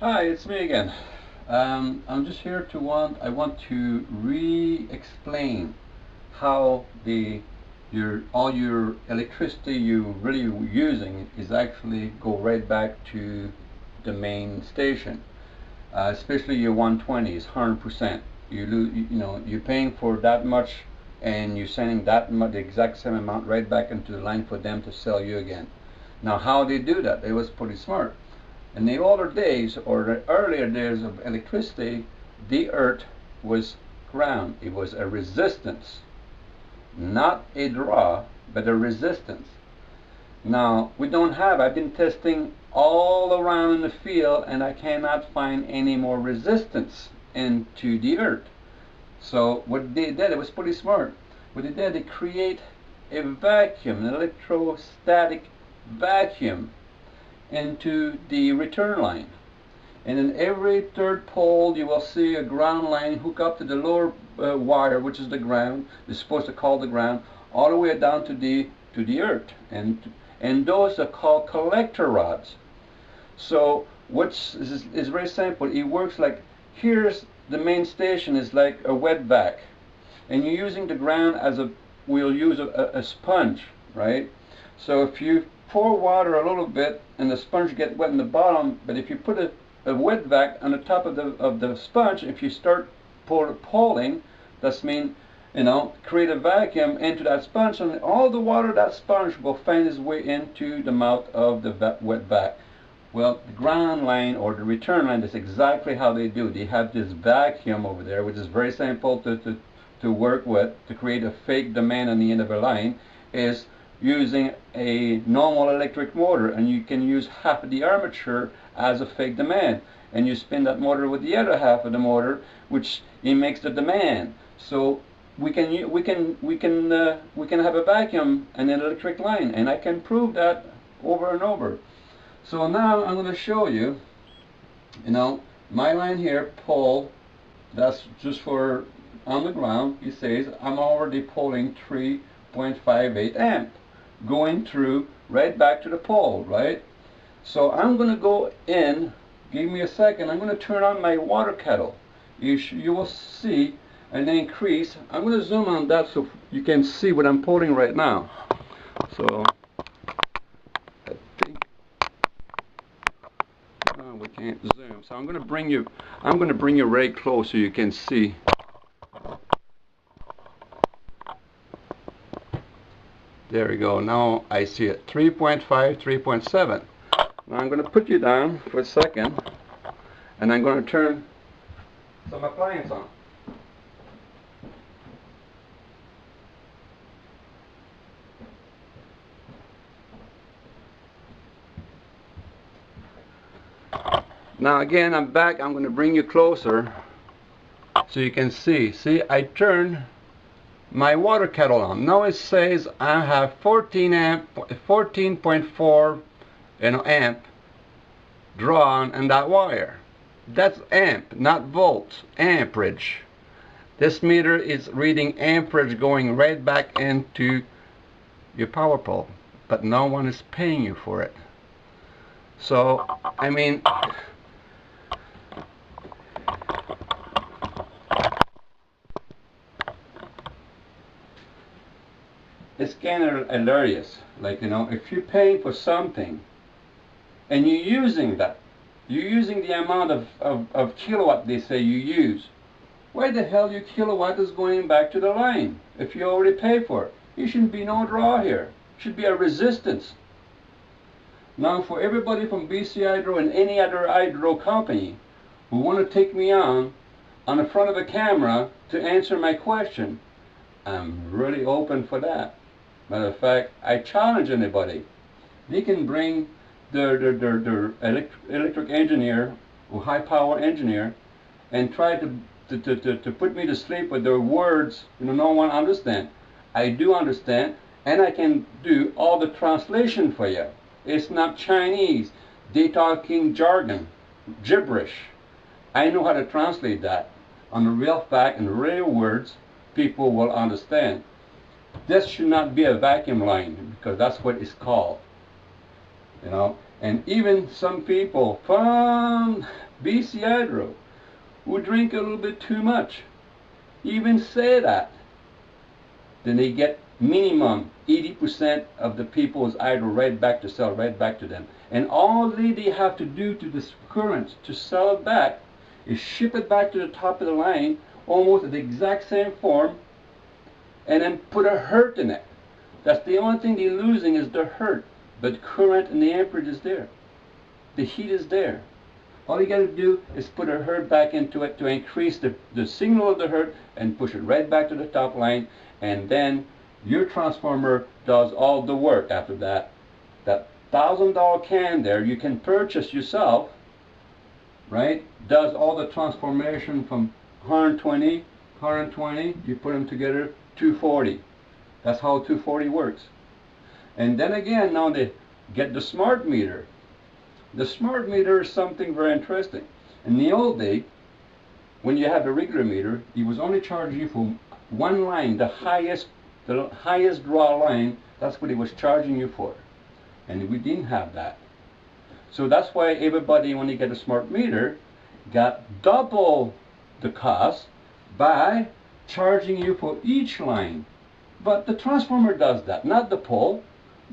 Hi, it's me again. I'm just here I want to re-explain how all your electricity you really using is actually go right back to the main station. Especially your 120s, 100%. You're paying for that much, and you're sending that much, the exact same amount, right back into the line for them to sell you again. Now, how they do that? It was pretty smart. In the older days, or the earlier days of electricity, the earth was ground. It was a resistance, not a draw, but a resistance. Now, I've been testing all around in the field, and I cannot find any more resistance into the earth. So what they did, it was pretty smart. What they did, they create a vacuum, an electrostatic vacuum into the return line. And in every third pole, you will see a ground line hook up to the lower wire, which is the ground. It's supposed to call the ground all the way down to the earth, and those are called collector rods. So what's is very simple. It works like, here's the main station is like a wet vac, and you're using the ground as we'll use a sponge, right? So if you pour water a little bit and the sponge get wet in the bottom, but if you put a wet vac on the top of the sponge, if you start pulling, that's mean, create a vacuum into that sponge, and all the water that sponge will find its way into the mouth of the wet vac. Well, the ground line or the return line is exactly how they do. They have this vacuum over there, which is very simple to work with to create a fake demand on the end of a line, is using a normal electric motor, and you can use half of the armature as a fake demand, and you spin that motor with the other half of the motor, which it makes the demand. So we can have a vacuum and an electric line, and I can prove that over and over. So now I'm going to show you, my line here, pull, that's just for on the ground. It says I'm already pulling 3.58 amp going through right back to the pole, right? So I'm going to go in, give me a second, I'm going to turn on my water kettle. You will see an increase. I'm going to zoom on that so you can see what I'm pulling right now. So I think we can't zoom. So I'm going to bring you right close so you can see. There we go. Now I see it. 3.5, 3.7. Now I'm going to put you down for a second, and I'm going to turn some appliance on. Now again, I'm back. I'm going to bring you closer so you can see. See, I turned my water kettle on. Now it says I have 14.4 amp drawn in that wire. That's amp, not volts, amperage. This meter is reading amperage going right back into your power pole, but no one is paying you for it. So, I mean, it's kind of hilarious. Like, if you're paying for something and you're using the amount of kilowatt they say you use, why the hell your kilowatt is going back to the line if you already pay for it? There shouldn't be no draw here. It should be a resistance. Now, for everybody from BC Hydro and any other hydro company who want to take me on the front of a camera to answer my question, I'm really open for that. Matter of fact, I challenge anybody. They can bring their electric engineer or high power engineer and try to put me to sleep with their words no one understand. I do understand, and I can do all the translation for you. It's not Chinese. They talking jargon, gibberish. I know how to translate that on the real fact and real words people will understand. This should not be a vacuum line, because that's what it's called. And even some people from BC Hydro, who drink a little bit too much, even say that, then they get minimum 80% of the people's hydro right back to sell right back to them. And all they have to do to this current to sell it back is ship it back to the top of the line, almost in the exact same form, and then put a hurt in it. That's the only thing they're losing is the hurt. But current and the amperage is there. The heat is there. All you got to do is put a hurt back into it to increase the signal of the hurt and push it right back to the top line, and then your transformer does all the work after that. That $1,000 can there you can purchase yourself, right? Does all the transformation from 120, you put them together, 240. That's how 240 works. And then again, now they get the smart meter. The smart meter is something very interesting. In the old day, when you had the regular meter, it was only charging you for one line, the highest draw line. That's what it was charging you for. And we didn't have that. So that's why everybody, when they get a smart meter, got double the cost by charging you for each line. But the transformer does that, not the pole.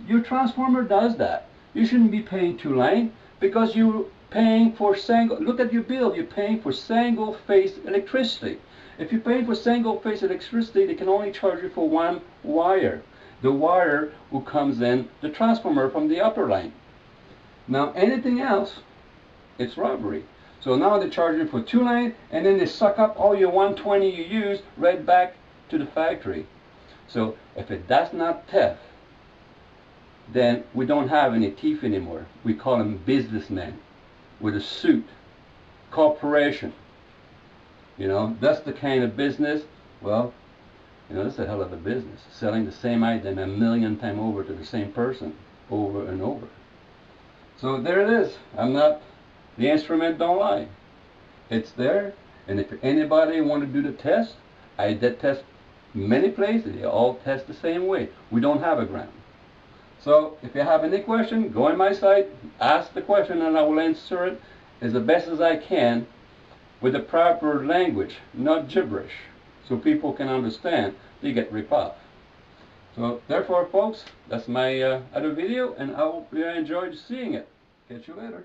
Your transformer does that. You shouldn't be paying two lines because you're paying for single. Look at your bill. You're paying for single phase electricity. If you're paying for single phase electricity, they can only charge you for one wire. The wire who comes in the transformer from the upper line. Now anything else, it's robbery. So now they charge you for two lines, and then they suck up all your 120 you use right back to the factory. So if that's not theft, then we don't have any thief anymore. We call them businessmen with a suit, corporation. You know, that's the kind of business. Well, you know, that's a hell of a business, selling the same item 1,000,000 times over to the same person, over and over. So there it is. The instrument don't lie. It's there, and if anybody want to do the test, I did test many places. They all test the same way. We don't have a ground. So if you have any question, go on my site, ask the question, and I will answer it as the best as I can with the proper language, not gibberish, so people can understand. They get ripped off. So therefore, folks, that's my other video, and I hope you enjoyed seeing it. Catch you later.